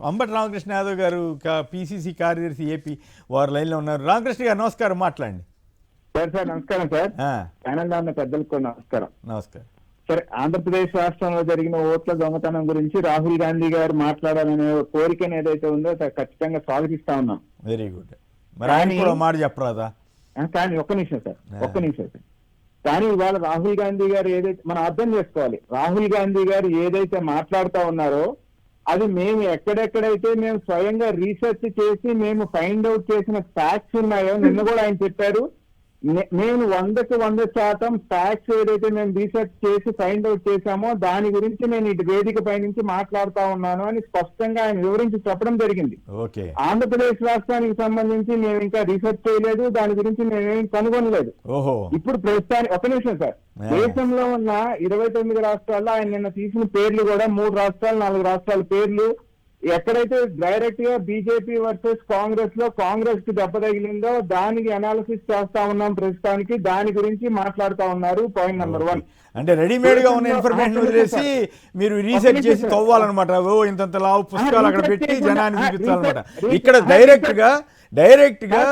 అంబటి రామకృష్ణ యాదవ్ గారు పిసిసి కార్యదర్శి ఏపీ వారు లైన్లో ఉన్నారు. రామకృష్ణ గారు నమస్కారం, మాట్లాడండి. సార్ నమస్కారం సార్. ప్యానెల్ లో ఉన్న పెద్దలకు నమస్కారం. నమస్కారం సార్. ఆంధ్రప్రదేశ్ రాష్ట్రంలో జరిగిన ఓట్ల దొంగతనం గురించి రాహుల్ గాంధీ గారు మాట్లాడాలనే కోరికను ఏదైతే ఉందో ఖచ్చితంగా స్వాగతిస్తా ఉన్నాం. Very good. మరి ఆయన కూడా మాట చెప్పరాదా? కానీ ఒక్క నిమిషం సార్. కానీ ఇవాళ రాహుల్ గాంధీ గారు ఏదైతే మనం అర్థం చేసుకోవాలి, రాహుల్ గాంధీ గారు ఏదైతే మాట్లాడుతా ఉన్నారో అది మేము ఎక్కడెక్కడైతే మేము స్వయంగా రీసెర్చ్ చేసి మేము ఫైండ్ అవుట్ చేసిన ఫ్యాక్ట్స్ ఉన్నాయో, నిన్న కూడా ఆయన చెప్పారు, నేను 100% ఫ్యాక్ట్స్ ఏదైతే మేము రీసెర్చ్ చేసి ఫైండ్ అవుట్ చేశామో దాని గురించి నేను ఇటు వేదిక పై నుంచి మాట్లాడుతా ఉన్నాను అని స్పష్టంగా ఆయన వివరించి చెప్పడం జరిగింది. ఆంధ్రప్రదేశ్ రాష్ట్రానికి సంబంధించి మేము ఇంకా రీసెర్చ్ చేయలేదు, దాని గురించి మేమేం కనుగొనలేదు. ఇప్పుడు ప్రస్తుతానికి ఒక నిమిషం సార్, దేశంలో ఉన్న 29 రాష్ట్రాల్లో ఆయన నిన్న తీసిన పేర్లు కూడా 3 రాష్ట్రాలు 4 రాష్ట్రాల పేర్లు ఎక్కడైతే డైరెక్ట్ గా బీజేపీ వర్సెస్ కాంగ్రెస్ లో కాంగ్రెస్ కి దెబ్బ తగిలిందో దానికి అనాలిసిస్ చేస్తా ఉన్నాం ప్రస్తుతానికి, దాని గురించి మాట్లాడుతా ఉన్నారు. పాయింట్ నెంబర్ 1 అంటే రెడీమేడ్ గా ఉన్న ఇన్ఫర్మేషన్ వదిలేసి మీరు రీసెర్చ్ చేసి తవ్వాలన్నమాట. ఇంత లావు పుస్తకాలు అక్కడ పెట్టి జనాన్ని చూపించాలన్నమాట. ఇక్కడ డైరెక్ట్ గా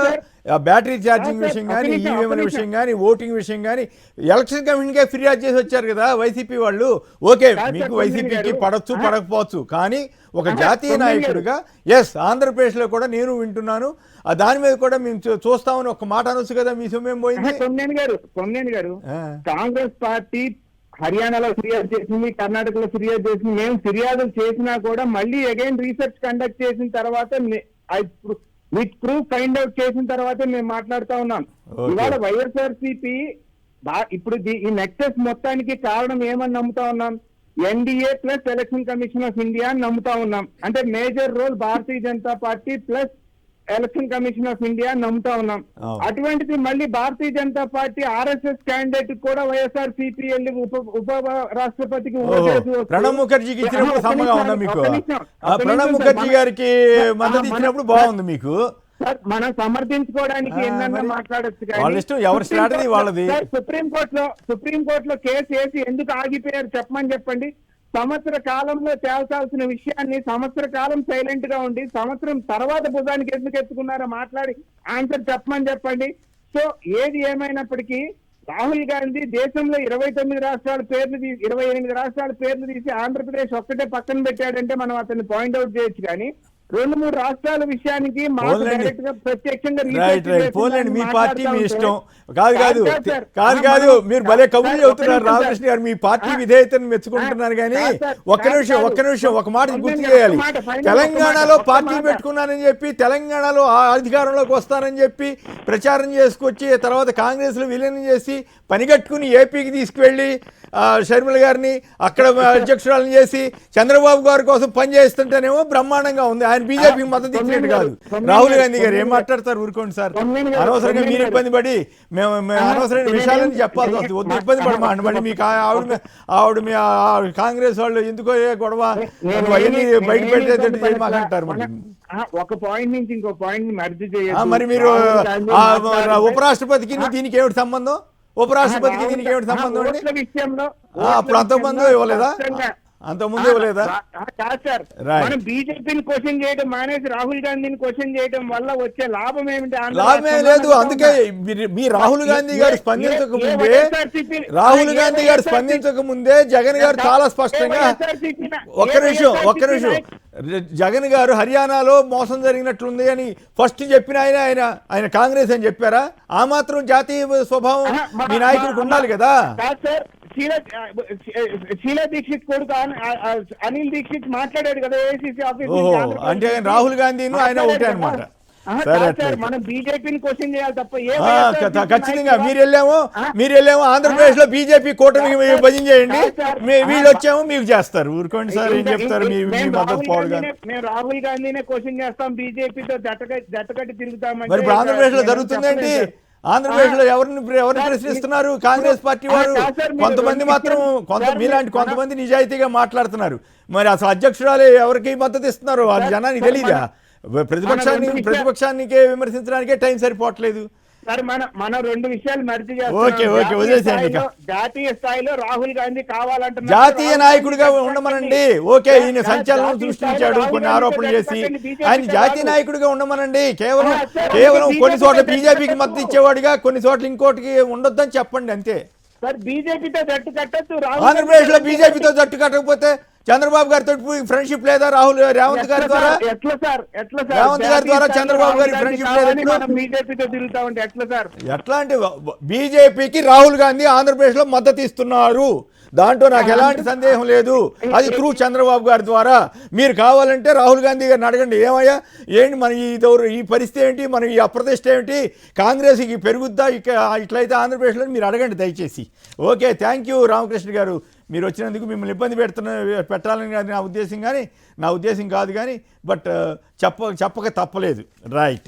బ్యాటరీ ఛార్జింగ్ విషయం కానీ, ఈవీఎంల విషయం కానీ, ఓటింగ్ విషయం కానీ ఎలక్షన్ కమిషన్కే ఫిర్యాదు చేసి వచ్చారు కదా వైసీపీ వాళ్ళు. ఓకే, మీకు వైసీపీకి పడచ్చు పడకపోవచ్చు, కానీ ఒక జాతీయ నాయకుడిగా ఎస్ ఆంధ్రప్రదేశ్ లో కూడా నేను వింటున్నాను, దాని మీద కూడా మేము చూస్తామని ఒక మాట అనొచ్చు కదా. మీ సొమ్మేం పోయింది? కొన్నేని గారు కాంగ్రెస్ పార్టీ హర్యానాలో ఫిర్యాదు చేసింది, కర్ణాటకలో ఫిర్యాదు చేసింది. మేము ఫిర్యాదులు చేసినా కూడా మళ్ళీ అగైన్ రీసెర్చ్ కండక్ట్ చేసిన తర్వాత విత్ ప్రూఫ్ ఫైండ్ అవుట్ చేసిన తర్వాతే మేము మాట్లాడుతా ఉన్నాం. ఇవాళ వైఎస్ఆర్సీపీ ఇప్పుడు ఈ నెక్సెస్ మొత్తానికి కారణం ఏమని నమ్ముతా ఉన్నాం? NDA plus election commission of India అని నమ్ముతా ఉన్నాం. అంటే major role Bharatiya Janata Party plus election commission of India నమ్ముతా ఉన్నాం. అటువంటిది మళ్ళీ Bharatiya Janata Party RSS candidate కూడా వైఎస్ఆర్ సిపి వెళ్ళి ఉప రాష్ట్రపతికి ప్రణబ్ ముఖర్జీకి ఇచ్చినప్పుడు సమ్మగా ఉందా మీకు? ప్రణబ్ ముఖర్జీ గారికి మద్దతు ఇచ్చినప్పుడు బాగుంది మీకు. మనం సమర్థించుకోవడానికి ఎన్నన్నా మాట్లాడచ్చు, వాళ్ళది. సుప్రీంకోర్టులో కేసు వేసి ఎందుకు ఆగిపోయారు చెప్పమని చెప్పండి. సంవత్సర కాలంలో తేల్చాల్సిన విషయాన్ని సంవత్సర కాలం సైలెంట్ గా ఉండి సంవత్సరం తర్వాత భుజానికి ఎందుకు ఎత్తుకున్నారో మాట్లాడి ఆన్సర్ చెప్పమని చెప్పండి. సో ఏది ఏమైనప్పటికీ రాహుల్ గాంధీ దేశంలో 29 రాష్ట్రాల పేర్లు 28 రాష్ట్రాల పేర్లు తీసి ఆంధ్రప్రదేశ్ ఒక్కటే పక్కన పెట్టాడంటే మనం అతన్ని పాయింట్అవుట్ చేయొచ్చు. కానీ 2-3 రాష్ట్రాల విషయానికి ప్రత్యక్షంగా మీ పార్టీ మీ ఇష్టం కాదు. మీరు భలే కబుర్లు చెబుతున్నారు రామకృష్ణ గారు. మీ పార్టీ విధేయతను మెచ్చుకుంటున్నారు, కానీ ఒక్క నిమిషం ఒక మాట గుర్తు చేయాలి. తెలంగాణలో పార్టీ పెట్టుకున్నానని చెప్పి, తెలంగాణలో అధికారంలోకి వస్తానని చెప్పి ప్రచారం చేసుకొచ్చి తర్వాత కాంగ్రెస్ లో విలీనం చేసి పనిగట్టుకుని ఏపీకి తీసుకువెళ్ళి షర్మిల గారిని అక్కడ అధ్యక్షురాలను చేసి చంద్రబాబు గారి కోసం పనిచేస్తుంటేనేమో బ్రహ్మాండంగా ఉంది. ఆయన బీజేపీకి మద్దతు ఇచ్చినట్టు కాదు. రాహుల్ గాంధీ గారు ఏం మాట్లాడతారు? ఊరుకోండి సార్, అనవసరంగా మీరు ఇబ్బంది పడి మేము అనవసరమైన విషయాలని చెప్పాల్సి వస్తుంది. వద్దు, ఇబ్బంది పడమండి. మళ్ళీ మీకు ఆవిడ మీ కాంగ్రెస్ వాళ్ళు ఎందుకో గొడవ అవన్నీ బయట పెట్టేటట్టు చేయమంటారు. ఒక పాయింట్ నుంచి ఇంకో పాయింట్ మర్జీ చేయాలి. మరి మీరు ఉపరాష్ట్రపతికి దీనికి ఏమిటి సంబంధం? ఉపరాష్ట్రపతికి దీనికి ఏమిటి సంబంధం అండి? అప్పుడు అంతకుముందు ఇవ్వలేదా? మనం బీజేపీని క్వశ్చన్ చేయడం మానేసి రాహుల్ గాంధీని క్వశ్చన్ చేయడం వల్ల వచ్చే లాభం ఏమిటి? లాభమే లేదు. అందుకే మీ రాహుల్ గాంధీ గారు స్పందించక ముందే జగన్ గారు చాలా స్పష్టంగా ఒక్క నిమిషం జగన్ గారు హర్యానాలో మోసం జరిగినట్లుంది అని ఫస్ట్ చెప్పిన ఆయన కాంగ్రెస్ అని చెప్పారా? ఆ మాత్రం జాతీయ స్వభావం మీ నాయకుడికి ఉండాలి కదా. షీలా దీక్షిత్ కొడుకు అనిల్ దీక్షిత్ మాట్లాడాడు కదా ఏఐసిసి ఆఫీస్. అంటే రాహుల్ గాంధీను ఆయన ఒకటే అనమాట. మనం బీజేపీని క్వశ్చన్ చేయాలి తప్ప ఖచ్చితంగా మీరు వెళ్ళాము ఆంధ్రప్రదేశ్ లో బీజేపీ కూటమి భజన చేయండి, వీళ్ళు వచ్చాము మీకు చేస్తారు. ఊరుకోండి సార్, ఏం చెప్తారు? మేము రాహుల్ గాంధీనే క్వశ్చన్ చేస్తాం, బీజేపీతో జట్టకట్టి తిరుగుతామని. మరి ఇప్పుడు ఆంధ్రప్రదేశ్ లో జరుగుతుందండి. ఆంధ్రప్రదేశ్ లో ఎవరిని ప్రశ్నిస్తున్నారు? కాంగ్రెస్ పార్టీ వారు. కొంతమంది మాత్రం మీలాంటి కొంతమంది నిజాయితీగా మాట్లాడుతున్నారు. మరి అసలు అధ్యక్షురాలు ఎవరికి మద్దతు ఇస్తున్నారు అది జనానికి తెలీదా? ప్రతిపక్షానికే విమర్శించడానికే టైం సరిపోవట్లేదు. సార్ మన రెండు విషయాలు మర్చి ఓకే, ఓకే, వదిలేసేయండి ఇక. జాతీయ స్థాయిలో రాహుల్ గాంధీ కావాలంటున్నారు. జాతీయ నాయకుడిగా ఉండమనండి. ఓకే, ఈయన సంచలనం సృష్టించాడు కొన్ని ఆరోపణలు చేసి, ఆయన జాతీయ నాయకుడిగా ఉండమనండి. కేవలం కొన్ని చోట్ల బీజేపీకి మద్దతు ఇచ్చేవాడిగా, కొన్ని చోట్ల ఇంకోటికి ఉండొద్దని చెప్పండి అంతే. సార్ బీజేపీతో జట్టు కట్టొచ్చు. ఆంధ్రప్రదేశ్ లో బీజేపీతో జట్టు కట్టకపోతే చంద్రబాబు గారితో రేవంత్ గారి ద్వారా రేవంత్ గారి ద్వారా చంద్రబాబు గారి ఫ్రెండ్షిప్ లేదా? బీజేపీతో తిరుగుతా ఉంటే ఎట్లా సార్? ఎట్లాంటి బీజేపీకి రాహుల్ గాంధీ ఆంధ్రప్రదేశ్ లో మద్దతు ఇస్తున్నారు, దాంట్లో నాకు ఎలాంటి సందేహం లేదు. అది త్రూ చంద్రబాబు గారి ద్వారా. మీరు కావాలంటే రాహుల్ గాంధీ గారిని అడగండి, ఏమయ్యా ఏంటి మన ఈ పరిస్థితి ఏంటి, మన ఈ అప్రతిష్ట ఏమిటి, కాంగ్రెస్ పెరుగుద్దా ఇట్లయితే ఆంధ్రప్రదేశ్లో మీరు అడగండి దయచేసి. ఓకే, థ్యాంక్ యూ రామకృష్ణ గారు, మీరు వచ్చినందుకు. మిమ్మల్ని ఇబ్బంది పెట్టాలని కాదు నా ఉద్దేశం, కానీ నా ఉద్దేశం కాదు, కానీ బట్ చెప్పక తప్పలేదు. రైట్.